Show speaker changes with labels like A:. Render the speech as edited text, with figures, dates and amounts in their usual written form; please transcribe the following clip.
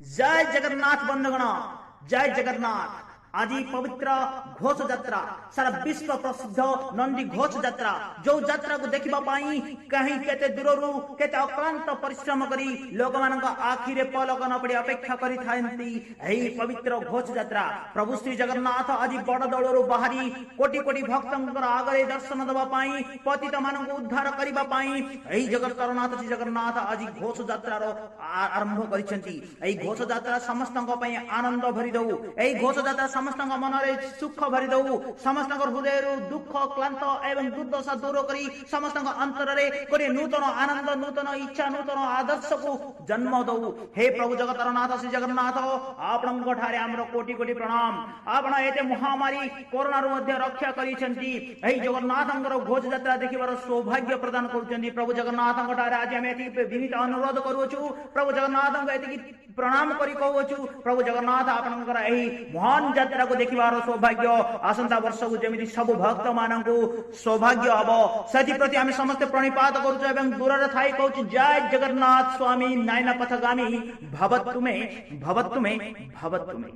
A: जय जगन्नाथ बंधुगण, जय जगन्नाथ। आज पवित्र घोष यात्रा सारा विश्व प्रसिद्ध नंदी घोष यात्रा जो यात्रा को देखा कहीं केते दूर केते अक्लांत परिश्रम करी लोक मान आखिरे पलक न पड़ी अपेक्षा करी पवित्र घोष यात्रा प्रभु श्री जगन्नाथ आज बड़ दौड़ बाहरी कोटि कोटि भक्त आगे दर्शन देवाई पतित मान उद्धार करने जगतर नाथ श्री जगन्नाथ आज घोष यात्रा आरंभ कर घोष यात्रा समस्त आनंद भरी दऊ घोष यात्रा समस्त मन सुख भरी दऊ समस्त हृदय दुख क्लांत एवं दुर्दशा दूर करी समस्त अंतर गोटे नूतन आनंद नूतन इच्छा नूतन आदर्श को जन्म दऊ। हे प्रभु जगतर नाथ श्री जगन्नाथ आपण कोटि कोटि प्रणाम। आपण एते महामारी कोरोना रक्षा करिसेंती जगन्नाथ घोष यात्रा देखिबार सौभाग्य प्रदान करुचंती। प्रभु जगन्नाथ आज आम विनीत अनुरोध करुचु प्रभु जगन्नाथ प्रणाम करी कहूचु प्रभु जगन्नाथ आपणकर महान यात्रा को देखिबार सौभाग्य आसंता वर्ष को जमी सब भक्त मान सौभाग्य हम से प्रति आम समस्त प्रणिपात करुचु दूर थाई कहूँ जय जगन्नाथ स्वामी नयन पथगामी भवतु मे भवतु मे भवतु मे।